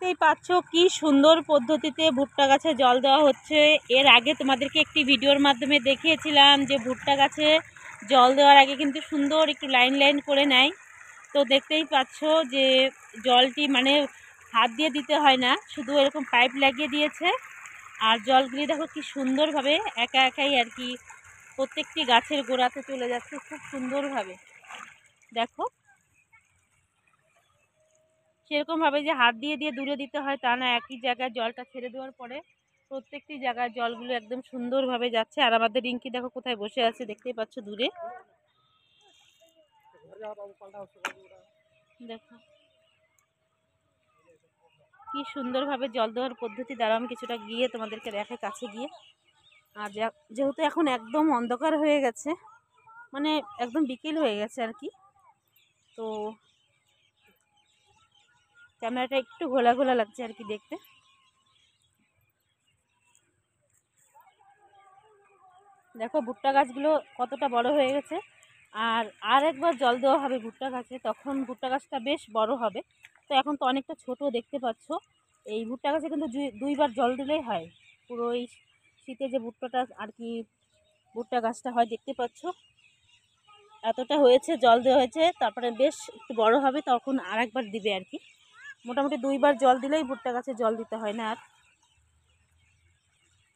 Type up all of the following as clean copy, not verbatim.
দেখতেই পাচ্ছ কি সুন্দর পদ্ধতিতে ভুট্টা গাছে জল দেওয়া হচ্ছে। এর আগে তোমাদেরকে একটি ভিডিওর মাধ্যমে দেখিয়েছিলাম যে ভুট্টা গাছে জল দেওয়ার আগে কিন্তু সুন্দর একটু লাইন লাইন করে নেয়। তো দেখতেই পাচ্ছ যে জলটি মানে হাত দিয়ে দিতে হয় না, শুধু এরকম পাইপ লাগিয়ে দিয়েছে। আর জলগুলি দেখো কি সুন্দরভাবে একা একাই আর কি প্রত্যেকটি গাছের গোড়াতে চলে যাচ্ছে খুব সুন্দরভাবে। দেখো সেরকমভাবে যে হাত দিয়ে দিয়ে দূরে দিতে হয় তা না, একই জায়গায় জলটা ছেড়ে দেওয়ার পরে প্রত্যেকটি জায়গায় জলগুলো একদম সুন্দরভাবে যাচ্ছে। আর আমাদের রিঙ্কি দেখো কোথায় বসে আছে, দেখতেই পাচ্ছ দূরে। দেখো কি সুন্দরভাবে জল দেওয়ার পদ্ধতি। দ্বারা আমি কিছুটা গিয়ে তোমাদেরকে দেখাই কাছে গিয়ে। আর যেহেতু এখন একদম অন্ধকার হয়ে গেছে, মানে একদম বিকেল হয়ে গেছে আর কি, তো ক্যামেরাটা একটু ঘোলা ঘোলা লাগছে আর কি দেখতে। দেখো ভুট্টা গাছগুলো কতটা বড় হয়ে গেছে। আর একবার জল দেওয়া হবে ভুট্টা গাছে, তখন ভুট্টা গাছটা বেশ বড় হবে। তো এখন তো অনেকটা ছোট দেখতে পাচ্ছ। এই ভুট্টা গাছে কিন্তু দুইবার জল দিলেই হয়। পুরো এই শীতে যে ভুট্টাটা আর কি ভুট্টা গাছটা হয় দেখতে পাচ্ছ, এতটা হয়েছে জল দেওয়া হয়েছে। তারপরে বেশ একটু বড় হবে তখন আর একবার দিবে আর কি। মোটামুটি দুইবার জল দিলেই ভুট্টা গাছে জল দিতে হয় না আর।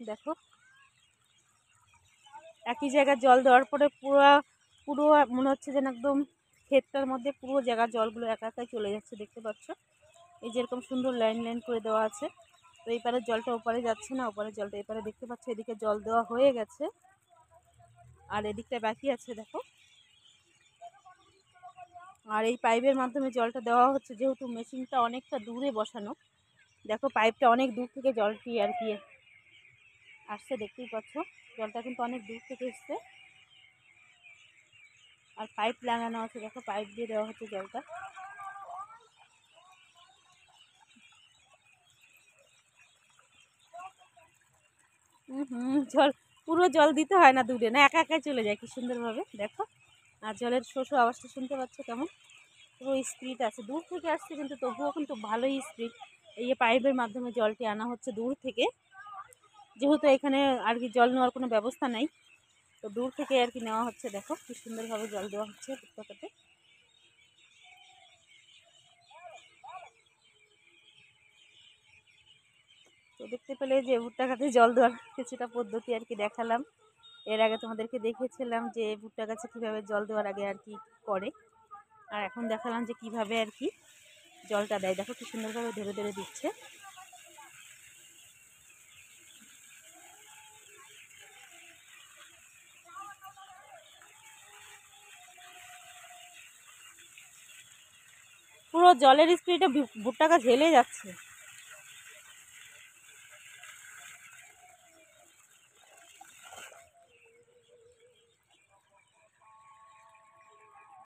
দেখো একই জায়গায় জল দেওয়ার পরে পুরো মনে হচ্ছে যেন একদম ক্ষেতটার মধ্যে পুরো জায়গার জলগুলো একা একাই চলে যাচ্ছে দেখতে পাচ্ছ। এই যেরকম সুন্দর লাইন লাইন করে দেওয়া আছে। তো এই পারের জলটা ওপারে যাচ্ছে না, ওপারের জলটা এপারে দেখতে পাচ্ছ। এদিকে জল দেওয়া হয়ে গেছে আর এদিকটা বাকি আছে দেখো। আর এই পাইপের মাধ্যমে জলটা দেওয়া হচ্ছে, যেহেতু মেশিনটা অনেকটা দূরে বসানো। দেখো পাইপটা অনেক দূর থেকে জলটি আর কি আসছে দেখতেই পাচ্ছ। জলটা কিন্তু অনেক দূর থেকে এসছে আর পাইপ লাগানো আছে। দেখো পাইপ দিয়ে দেওয়া হচ্ছে জলটা। জল পুরো জল দিতে হয় না দূরে, না একা একাই চলে যায় কি সুন্দরভাবে দেখো। আর জলের শোষো আওয়াজটা শুনতে পাচ্ছ কেমন পুরো স্পিড আছে। দূর থেকে আসছে কিন্তু তবুও কিন্তু ভালোই স্পিড। এই যে পাইপের মাধ্যমে জলটি আনা হচ্ছে দূর থেকে, যেহেতু এখানে আর কি জল নেওয়ার কোনো ব্যবস্থা নাই, তো দূর থেকে আর কি নেওয়া হচ্ছে। দেখো কি সুন্দরভাবে জল দেওয়া হচ্ছে ভুট্টাটাতে। তো দেখতে পেলে যে ভুট্টা গাছে জল দেওয়ার কিছুটা পদ্ধতি আর কি দেখালাম। এর আগে তোমাদেরকে দেখিয়েছিলাম যে ভুট্টা গাছে কীভাবে জল দেওয়ার আগে আর কি করে, আর এখন দেখালাম যে কিভাবে আর কি জলটা দেয়। দেখো কি সুন্দরভাবে ধরে ধরে দিচ্ছে। পুরো জলের স্পিডে ভুট্টা গাছ হেলে যাচ্ছে।